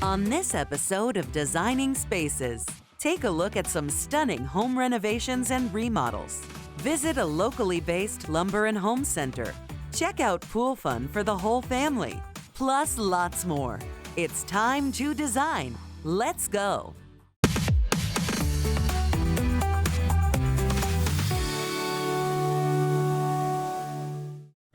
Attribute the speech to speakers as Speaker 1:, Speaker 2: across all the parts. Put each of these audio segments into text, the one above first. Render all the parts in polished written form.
Speaker 1: On this episode of Designing Spaces, take a look at some stunning home renovations and remodels. Visit a locally based lumber and home center. Check out Pool Fun for the whole family. Plus lots more. It's time to design. Let's go.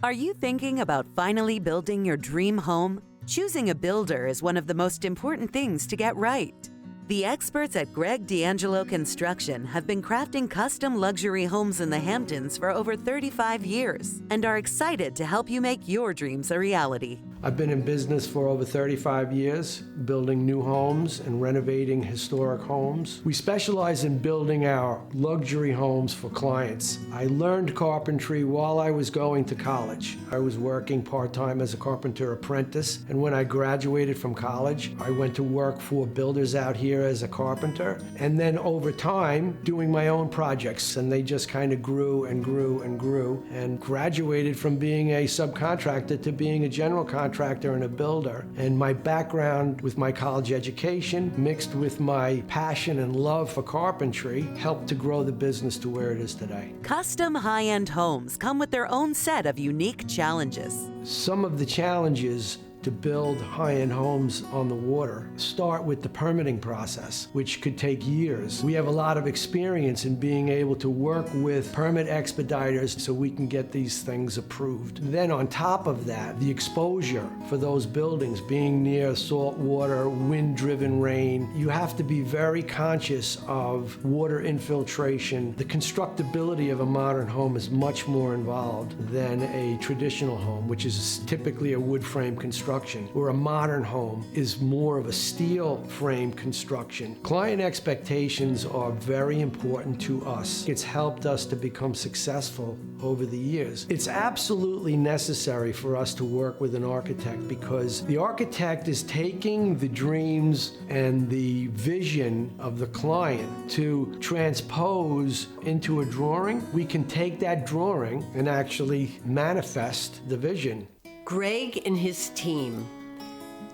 Speaker 1: Are you thinking about finally building your dream home? Choosing a builder is one of the most important things to get right. The experts at Greg D'Angelo Construction have been crafting custom luxury homes in the Hamptons for over 35 years and are excited to help you make your dreams a reality.
Speaker 2: I've been in business for over 35 years, building new homes and renovating historic homes. We specialize in building our luxury homes for clients. I learned carpentry while I was going to college. I was working part-time as a carpenter apprentice, and when I graduated from college, I went to work for builders out here as a carpenter, and then over time, doing my own projects, and they just kind of grew and grew and grew, and graduated from being a subcontractor to being a general contractor and a builder. And my background with my college education mixed with my passion and love for carpentry helped to grow the business to where it is today.
Speaker 1: Custom high-end homes come with their own set of unique challenges.
Speaker 2: Some of the challenges to build high-end homes on the water start with the permitting process, which could take years. We have a lot of experience in being able to work with permit expediters so we can get these things approved. Then on top of that, the exposure for those buildings being near salt water, wind-driven rain, you have to be very conscious of water infiltration. The constructability of a modern home is much more involved than a traditional home, which is typically a wood frame construction, where a modern home is more of a steel frame construction. Client expectations are very important to us. It's helped us to become successful over the years. It's absolutely necessary for us to work with an architect because the architect is taking the dreams and the vision of the client to transpose into a drawing. We can take that drawing and actually manifest the vision.
Speaker 3: Greg and his team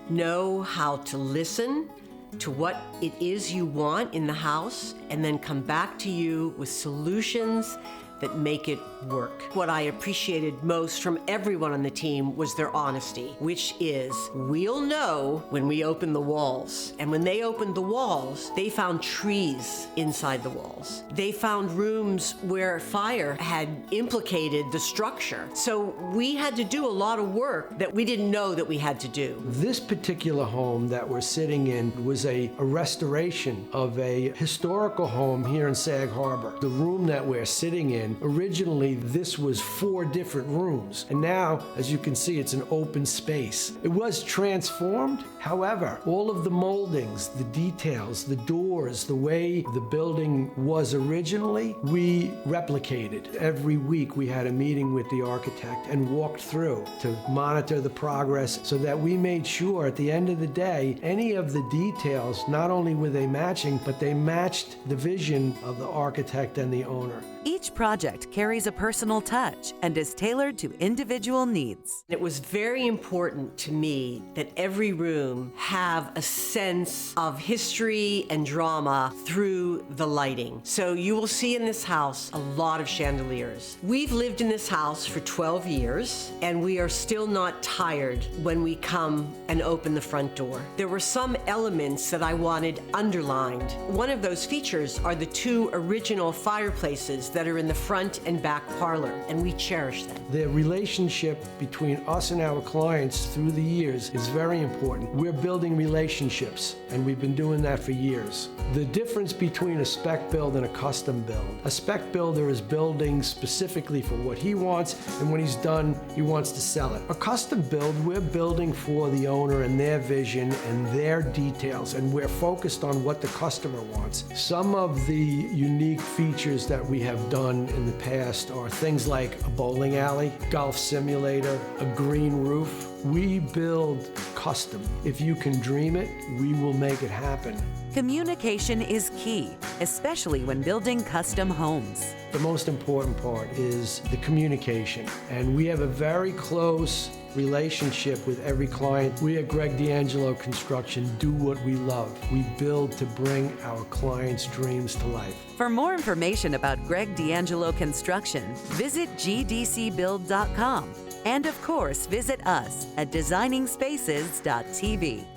Speaker 3: know how to listen to what it is you want in the house and then come back to you with solutions that make it work. What I appreciated most from everyone on the team was their honesty, which is, we'll know when we open the walls. And when they opened the walls, they found trees inside the walls. They found rooms where fire had implicated the structure. So we had to do a lot of work that we didn't know that we had to do.
Speaker 2: This particular home that we're sitting in was a restoration of a historical home here in Sag Harbor. The room that we're sitting in, originally this was 4 different rooms, and now, as you can see, it's an open space. It was transformed, however, all of the moldings, the details, the doors, the way the building was originally, we replicated. Every week we had a meeting with the architect and walked through to monitor the progress so that we made sure at the end of the day, any of the details, not only were they matching, but they matched the vision of the architect and the owner.
Speaker 1: Each project carries a personal touch and is tailored to individual needs.
Speaker 3: It was very important to me that every room have a sense of history and drama through the lighting. So you will see in this house a lot of chandeliers. We've lived in this house for 12 years, and we are still not tired when we come and open the front door. There were some elements that I wanted underlined. One of those features are the 2 original fireplaces that are in the front and back parlor, and we cherish them.
Speaker 2: The relationship between us and our clients through the years is very important. We're building relationships, and we've been doing that for years. The difference between a spec build and a custom build. A spec builder is building specifically for what he wants, and when he's done, he wants to sell it. A custom build, we're building for the owner and their vision and their details, and we're focused on what the customer wants. Some of the unique features that we have done in the past are things like a bowling alley, golf simulator, a green roof. We build custom. If you can dream it, we will make it happen.
Speaker 1: Communication is key, especially when building custom homes.
Speaker 2: The most important part is the communication, and we have a very close relationship with every client. We at Greg D'Angelo Construction do what we love. We build to bring our clients' dreams to life.
Speaker 1: For more information about Greg D'Angelo Construction, visit gdcbuild.com. And of course, visit us at designingspaces.tv.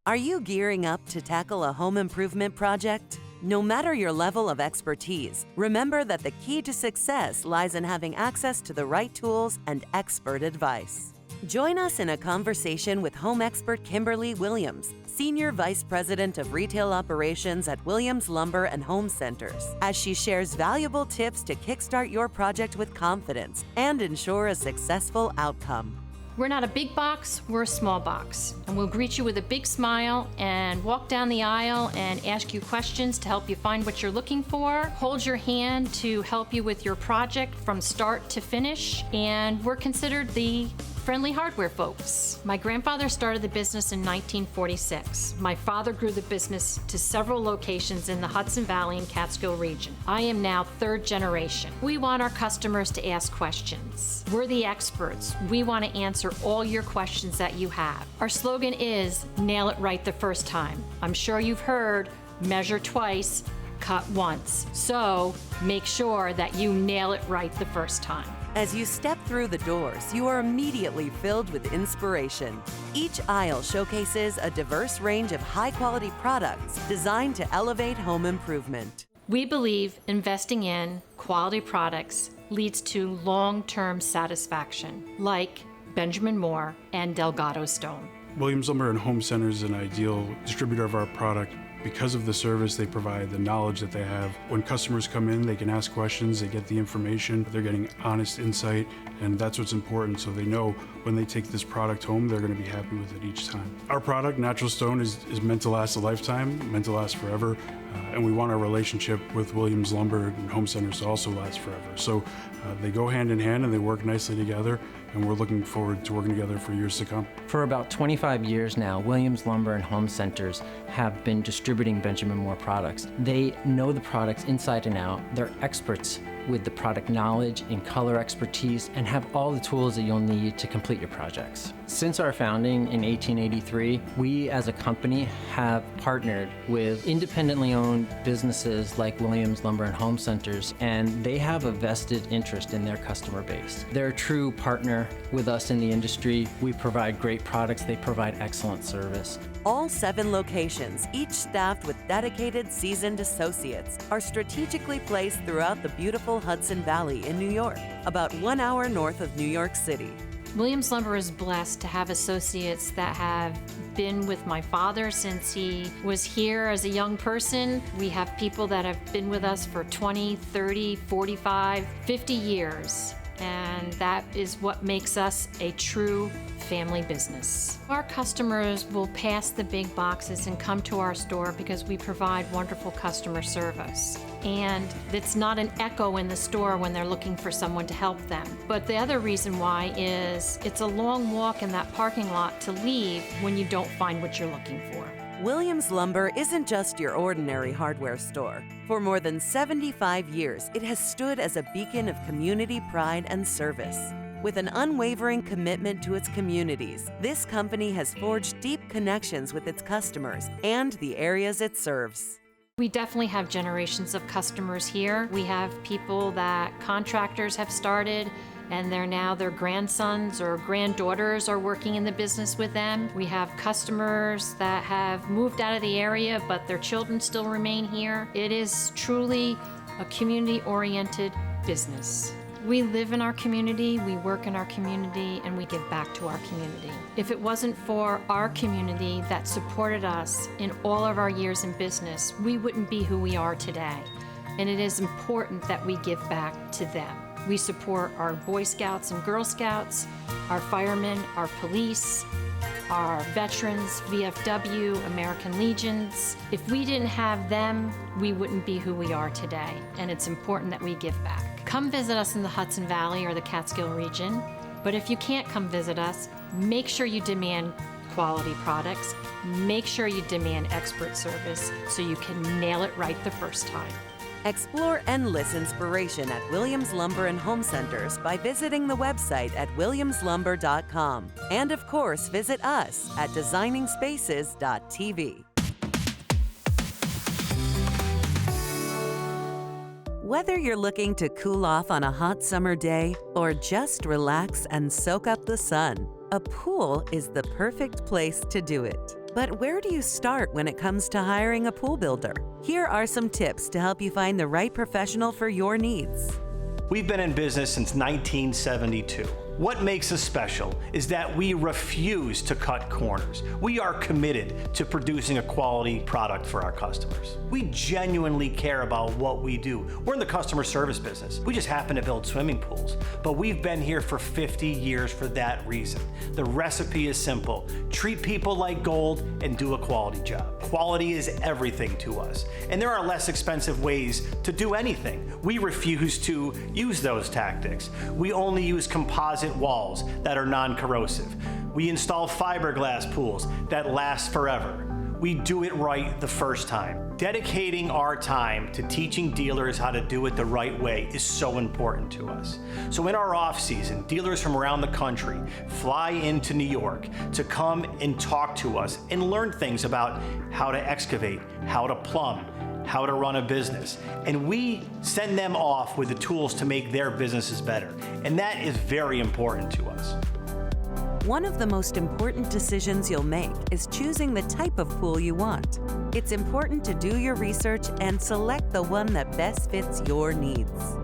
Speaker 1: Are you gearing up to tackle a home improvement project? No matter your level of expertise, remember that the key to success lies in having access to the right tools and expert advice. Join us in a conversation with home expert Kimberly Williams, Senior Vice President of Retail Operations at Williams Lumber and Home Centers, as she shares valuable tips to kickstart your project with confidence and ensure a successful outcome.
Speaker 4: We're not a big box, we're a small box. And we'll greet you with a big smile and walk down the aisle and ask you questions to help you find what you're looking for, hold your hand to help you with your project from start to finish, and we're considered the friendly hardware folks. My grandfather started the business in 1946. My father grew the business to several locations in the Hudson Valley and Catskill region. I am now third generation. We want our customers to ask questions. We're the experts. We want to answer all your questions that you have. Our slogan is, nail it right the first time. I'm sure you've heard, measure twice, cut once. So make sure that you nail it right the first time.
Speaker 1: As you step through the doors, you are immediately filled with inspiration. Each aisle showcases a diverse range of high-quality products designed to elevate home improvement.
Speaker 4: We believe investing in quality products leads to long-term satisfaction, like Benjamin Moore and Delgado Stone.
Speaker 5: Williams Lumber and Home Center is an ideal distributor of our product because of the service they provide, the knowledge that they have. When customers come in, they can ask questions, they get the information, they're getting honest insight, and that's what's important, so they know when they take this product home, they're going to be happy with it each time. Our product, Natural Stone, is meant to last a lifetime, meant to last forever, and we want our relationship with Williams Lumber and Home Centers to also last forever. So they go hand in hand and they work nicely together, and we're looking forward to working together for years to come.
Speaker 6: For about 25 years now, Williams Lumber and Home Centers have been distributing Benjamin Moore products. They know the products inside and out. They're experts with the product knowledge and color expertise, and have all the tools that you'll need to complete your projects. Since our founding in 1883, we as a company have partnered with independently owned businesses like Williams Lumber and Home Centers, and they have a vested interest in their customer base. They're a true partner with us in the industry. We provide great products, they provide excellent service.
Speaker 1: All 7 locations, each staffed with dedicated, seasoned associates, are strategically placed throughout the beautiful Hudson Valley in New York, about 1 hour north of New York City.
Speaker 4: Williams Lumber is blessed to have associates that have been with my father since he was here as a young person. We have people that have been with us for 20, 30, 45, 50 years. And that is what makes us a true family business. Our customers will pass the big boxes and come to our store because we provide wonderful customer service. And it's not an echo in the store when they're looking for someone to help them. But the other reason why is it's a long walk in that parking lot to leave when you don't find what you're looking for.
Speaker 1: Williams Lumber isn't just your ordinary hardware store. For more than 75 years, it has stood as a beacon of community pride and service. With an unwavering commitment to its communities, this company has forged deep connections with its customers and the areas it serves.
Speaker 4: We definitely have generations of customers here. We have people that contractors have started, and their grandsons or granddaughters are working in the business with them. We have customers that have moved out of the area, but their children still remain here. It is truly a community-oriented business. We live in our community, we work in our community, and we give back to our community. If it wasn't for our community that supported us in all of our years in business, we wouldn't be who we are today. And it is important that we give back to them. We support our Boy Scouts and Girl Scouts, our firemen, our police, our veterans, VFW, American Legions. If we didn't have them, we wouldn't be who we are today, and it's important that we give back. Come visit us in the Hudson Valley or the Catskill region. But if you can't come visit us, make sure you demand quality products. Make sure you demand expert service so you can nail it right the first time.
Speaker 1: Explore endless inspiration at Williams Lumber and Home Centers by visiting the website at williamslumber.com. And of course, visit us at designingspaces.tv. Whether you're looking to cool off on a hot summer day or just relax and soak up the sun, a pool is the perfect place to do it. But where do you start when it comes to hiring a pool builder? Here are some tips to help you find the right professional for your needs.
Speaker 7: We've been in business since 1972. What makes us special is that we refuse to cut corners. We are committed to producing a quality product for our customers. We genuinely care about what we do. We're in the customer service business. We just happen to build swimming pools, but we've been here for 50 years for that reason. The recipe is simple. Treat people like gold and do a quality job. Quality is everything to us, and there are less expensive ways to do anything. We refuse to use those tactics. We only use composite walls that are non-corrosive. We install fiberglass pools that last forever. We do it right the first time. Dedicating our time to teaching dealers how to do it the right way is so important to us. So in our off season, dealers from around the country fly into New York to come and talk to us and learn things about how to excavate, how to plumb, how to run a business. And we send them off with the tools to make their businesses better. And that is very important to us.
Speaker 1: One of the most important decisions you'll make is choosing the type of pool you want. It's important to do your research and select the one that best fits your needs.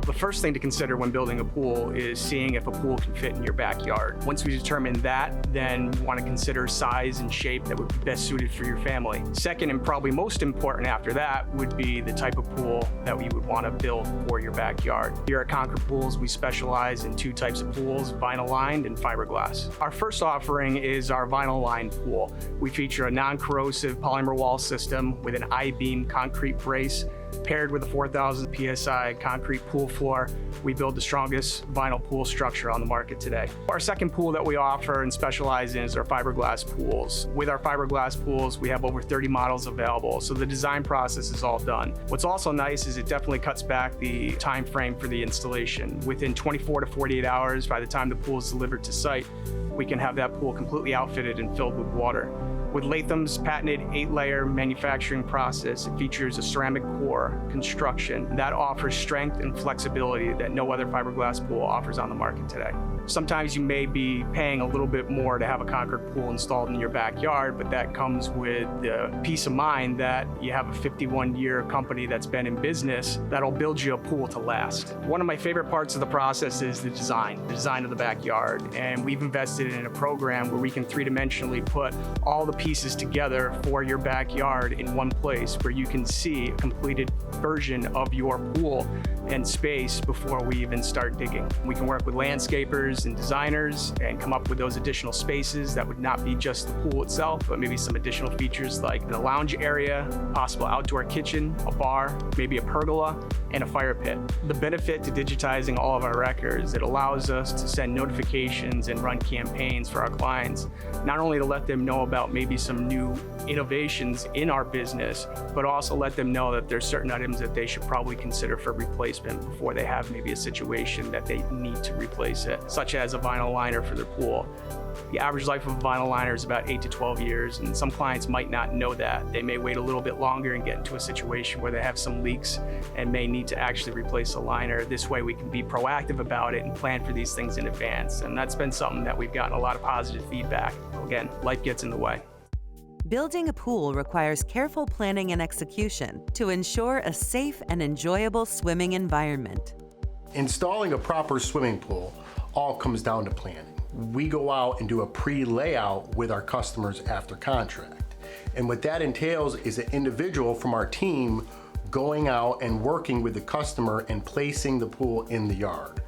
Speaker 8: The first thing to consider when building a pool is seeing if a pool can fit in your backyard. Once we determine that, then we want to consider size and shape that would be best suited for your family. Second, and probably most important after that, would be the type of pool that we would want to build for your backyard. Here at Concord Pools, we specialize in two types of pools, vinyl lined and fiberglass. Our first offering is our vinyl lined pool. We feature a non-corrosive polymer wall system with an I-beam concrete brace paired with a 4,000 PSI concrete pool floor. We build the strongest vinyl pool structure on the market today. Our second pool that we offer and specialize in is our fiberglass pools. With our fiberglass pools, we have over 30 models available, so the design process is all done. What's also nice is it definitely cuts back the time frame for the installation. Within 24 to 48 hours, by the time the pool is delivered to site, we can have that pool completely outfitted and filled with water. With Latham's patented 8-layer manufacturing process, it features a ceramic core construction that offers strength and flexibility that no other fiberglass pool offers on the market today. Sometimes you may be paying a little bit more to have a Concord pool installed in your backyard, but that comes with the peace of mind that you have a 51-year company that's been in business that'll build you a pool to last. One of my favorite parts of the process is the design of the backyard. And we've invested in a program where we can three-dimensionally put all the pieces together for your backyard in one place where you can see a completed version of your pool and space before we even start digging. We can work with landscapers and designers and come up with those additional spaces that would not be just the pool itself, but maybe some additional features like the lounge area, possible outdoor kitchen, a bar, maybe a pergola, and a fire pit. The benefit to digitizing all of our records, it allows us to send notifications and run campaigns for our clients, not only to let them know about maybe some new innovations in our business, but also let them know that there's certain items that they should probably consider for replacement before they have maybe a situation that they need to replace it, such as a vinyl liner for their pool. The average life of a vinyl liner is about 8 to 12 years, and some clients might not know that. They may wait a little bit longer and get into a situation where they have some leaks and may need to actually replace a liner. This way we can be proactive about it and plan for these things in advance. And that's been something that we've gotten a lot of positive feedback. Again, life gets in the way.
Speaker 1: Building a pool requires careful planning and execution to ensure a safe and enjoyable swimming environment.
Speaker 9: Installing a proper swimming pool all comes down to planning. We go out and do a pre-layout with our customers after contract. And what that entails is an individual from our team going out and working with the customer and placing the pool in the yard.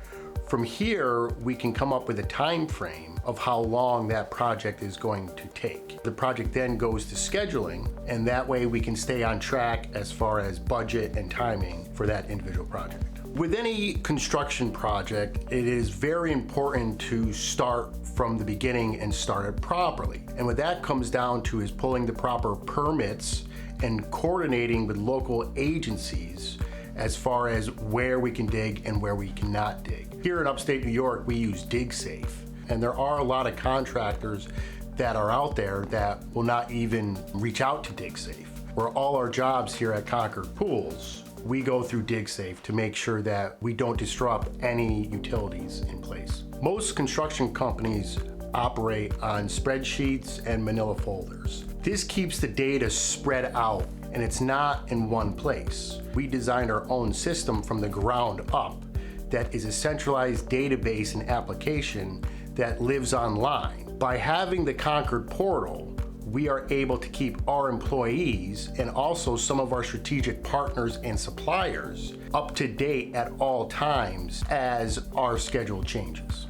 Speaker 9: From here, we can come up with a time frame of how long that project is going to take. The project then goes to scheduling, and that way we can stay on track as far as budget and timing for that individual project. With any construction project, it is very important to start from the beginning and start it properly. And what that comes down to is pulling the proper permits and coordinating with local agencies as far as where we can dig and where we cannot dig. Here in upstate New York, we use DigSafe, and there are a lot of contractors that are out there that will not even reach out to DigSafe. Where all our jobs here at Concord Pools, we go through DigSafe to make sure that we don't disrupt any utilities in place. Most construction companies operate on spreadsheets and manila folders. This keeps the data spread out and it's not in one place. We designed our own system from the ground up that is a centralized database and application that lives online. By having the Concord portal, we are able to keep our employees and also some of our strategic partners and suppliers up to date at all times as our schedule changes.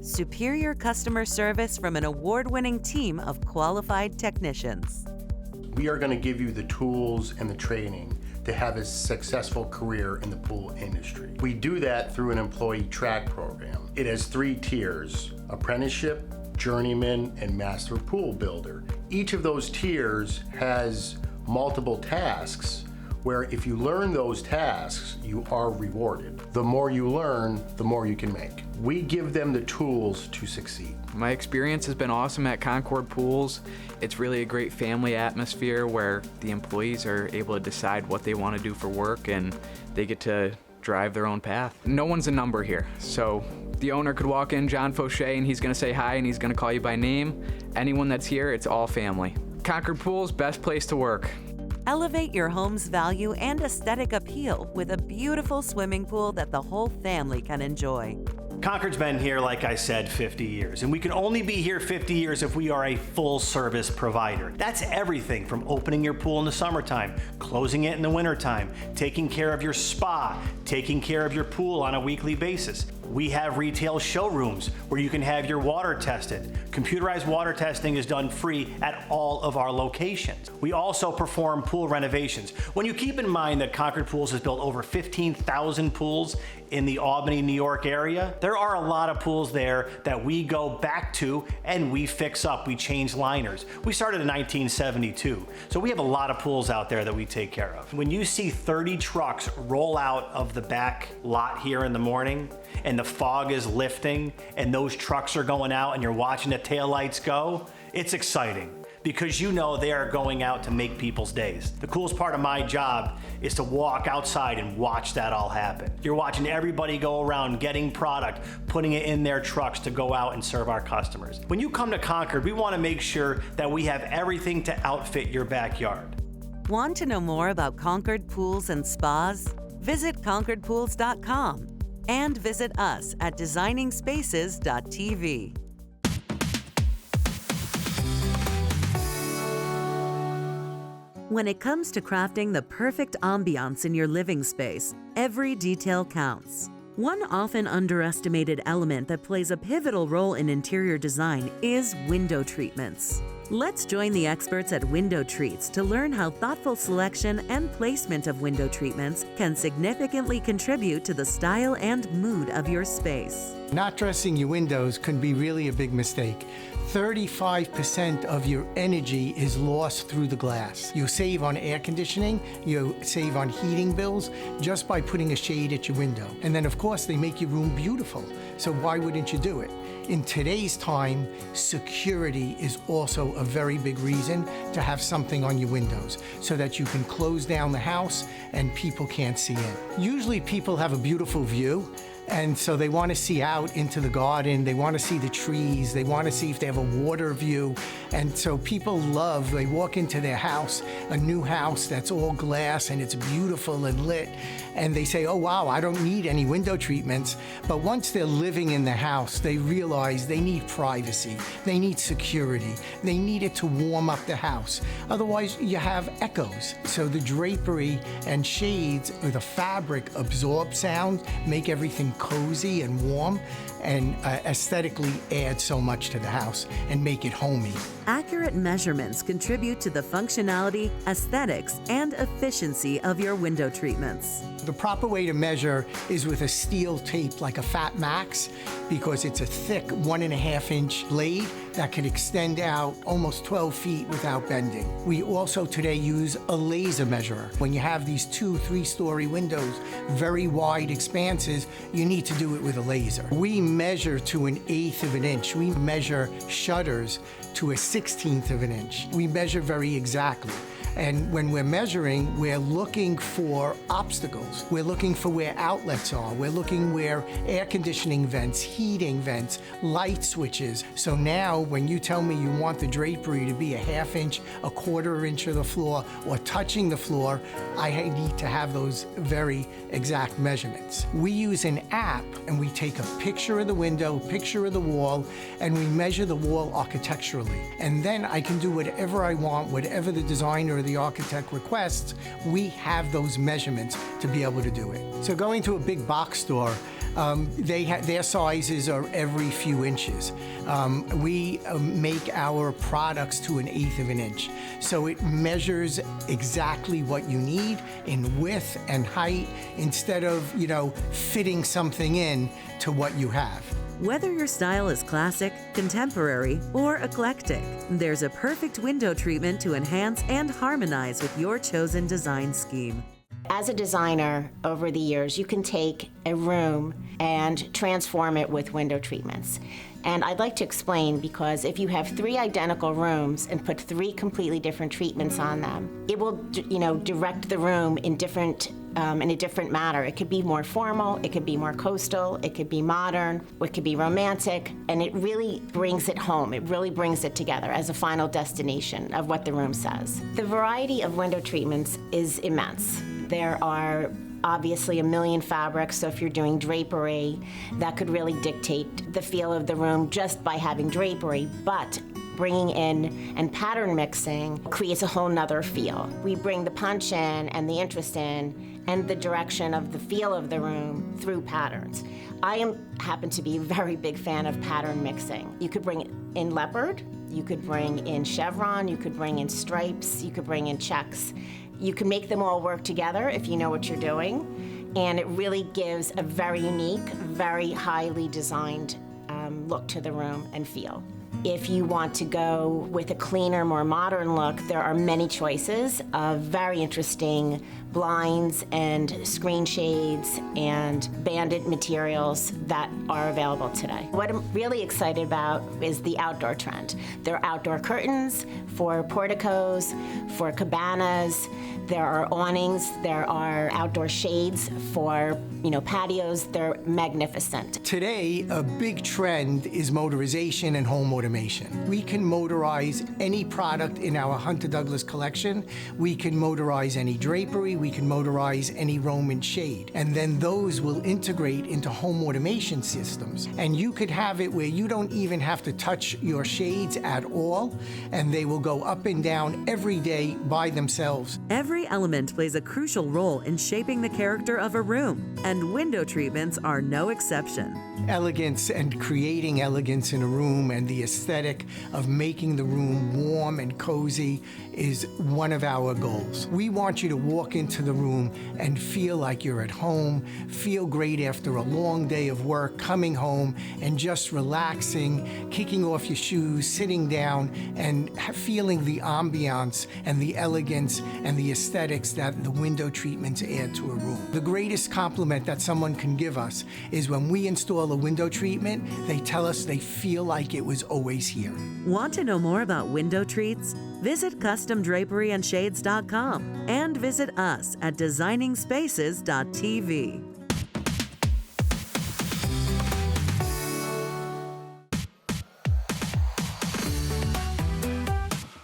Speaker 1: Superior customer service from an award-winning team of qualified technicians.
Speaker 9: We are going to give you the tools and the training to have a successful career in the pool industry. We do that through an employee track program. It has 3 tiers: apprenticeship, journeyman, and master pool builder. Each of those tiers has multiple tasks where if you learn those tasks, you are rewarded. The more you learn, the more you can make. We give them the tools to succeed.
Speaker 8: My experience has been awesome at Concord Pools. It's really a great family atmosphere where the employees are able to decide what they want to do for work and they get to drive their own path. No one's a number here, so the owner could walk in, John Fauché, and he's going to say hi and he's going to call you by name. Anyone that's here, it's all family. Concord Pools, best place to work.
Speaker 1: Elevate your home's value and aesthetic appeal with a beautiful swimming pool that the whole family can enjoy.
Speaker 7: Concord's been here, like I said, 50 years, and we can only be here 50 years if we are a full-service provider. That's everything from opening your pool in the summertime, closing it in the wintertime, taking care of your spa, taking care of your pool on a weekly basis. We have retail showrooms where you can have your water tested. Computerized water testing is done free at all of our locations. We also perform pool renovations. When you keep in mind that Concord Pools has built over 15,000 pools in the Albany, New York area, there are a lot of pools there that we go back to and we fix up. We change liners. We started in 1972, so we have a lot of pools out there that we take care of. When you see 30 trucks roll out of the back lot here in the morning and the fog is lifting and those trucks are going out and you're watching the taillights go, it's exciting because you know they are going out to make people's days. The coolest part of my job is to walk outside and watch that all happen. You're watching everybody go around getting product, putting it in their trucks to go out and serve our customers. When you come to Concord, we want to make sure that we have everything to outfit your backyard.
Speaker 1: Want to know more about Concord Pools and Spas? Visit concordpools.com and visit us at designingspaces.tv. When it comes to crafting the perfect ambiance in your living space, every detail counts. One often underestimated element that plays a pivotal role in interior design is window treatments. Let's join the experts at Window Treats to learn how thoughtful selection and placement of window treatments can significantly contribute to the style and mood of your space.
Speaker 10: Not dressing your windows can be really a big mistake. 35% of your energy is lost through the glass. You save on air conditioning, you save on heating bills just by putting a shade at your window. And then of course they make your room beautiful, so why wouldn't you do it? In today's time, security is also a very big reason to have something on your windows so that you can close down the house and people can't see in. Usually people have a beautiful view, and so they want to see out into the garden, they want to see the trees, they want to see if they have a water view. And so people love, they walk into their house, a new house that's all glass and it's beautiful and lit, and they say, oh wow, I don't need any window treatments. But once they're living in the house, they realize they need privacy, they need security, they need it to warm up the house. Otherwise you have echoes. So the drapery and shades or the fabric absorb sound, make everything cozy and warm and aesthetically add so much to the house and make it homey.
Speaker 1: Accurate measurements contribute to the functionality, aesthetics, and efficiency of your window treatments.
Speaker 10: The proper way to measure is with a steel tape like a Fat Max, because it's a thick 1.5-inch blade that can extend out almost 12 feet without bending. We also today use a laser measurer. When you have these 2-3-story windows, very wide expanses, you need to do it with a laser. We measure to 1/8 of an inch. We measure shutters to 1/16 of an inch. We measure very exactly. And when we're measuring, we're looking for obstacles. We're looking for where outlets are. We're looking where air conditioning vents, heating vents, light switches. So now when you tell me you want the drapery to be 1/2 inch, 1/4 inch of the floor, or touching the floor, I need to have those very exact measurements. We use an app and we take a picture of the window, picture of the wall, and we measure the wall architecturally. And then I can do whatever I want, whatever the designer or the architect requests, we have those measurements to be able to do it. So going to a big box store, their sizes are every few inches. We make our products to 1/8 of an inch. So it measures exactly what you need in width and height instead of, fitting something in to what you have.
Speaker 1: Whether your style is classic, contemporary, or eclectic, there's a perfect window treatment to enhance and harmonize with your chosen design scheme.
Speaker 11: As a designer, over the years, you can take a room and transform it with window treatments. And I'd like to explain, because if you have 3 identical rooms and put 3 completely different treatments on them, it will, direct the room in a different manner. It could be more formal, it could be more coastal, it could be modern, it could be romantic, and it really brings it home. It really brings it together as a final destination of what the room says. The variety of window treatments is immense. There are obviously a million fabrics, so if you're doing drapery, that could really dictate the feel of the room just by having drapery, but bringing in and pattern mixing creates a whole nother feel. We bring the punch in and the interest in and the direction of the feel of the room through patterns. I happen to be a very big fan of pattern mixing. You could bring in leopard, you could bring in chevron, you could bring in stripes, you could bring in checks. You can make them all work together if you know what you're doing, and it really gives a very unique, very highly designed look to the room and feel. If you want to go with a cleaner, more modern look, there are many choices of very interesting blinds and screen shades and banded materials that are available today. What I'm really excited about is the outdoor trend. There are outdoor curtains for porticos, for cabanas, there are awnings, there are outdoor shades for, patios. They're magnificent.
Speaker 10: Today, a big trend is motorization and home automation. We can motorize any product in our Hunter Douglas collection. We can motorize any drapery. We can motorize any Roman shade. And then those will integrate into home automation systems. And you could have it where you don't even have to touch your shades at all, and they will go up and down every day by themselves.
Speaker 1: Every element plays a crucial role in shaping the character of a room, and window treatments are no exception.
Speaker 10: Elegance and creating elegance in a room and the aesthetic of making the room warm and cozy is one of our goals. We want you to walk into the room and feel like you're at home, feel great after a long day of work, coming home and just relaxing, kicking off your shoes, sitting down and feeling the ambiance and the elegance and the aesthetics that the window treatments add to a room. The greatest compliment that someone can give us is when we install a window treatment, they tell us they feel like it was always here.
Speaker 1: Want to know more about window treats? Visit CustomDraperyandShades.com and visit us at Designingspaces.tv.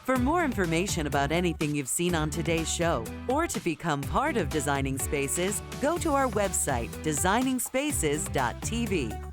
Speaker 1: For more information about anything you've seen on today's show, or to become part of Designing Spaces, go to our website, designingspaces.tv.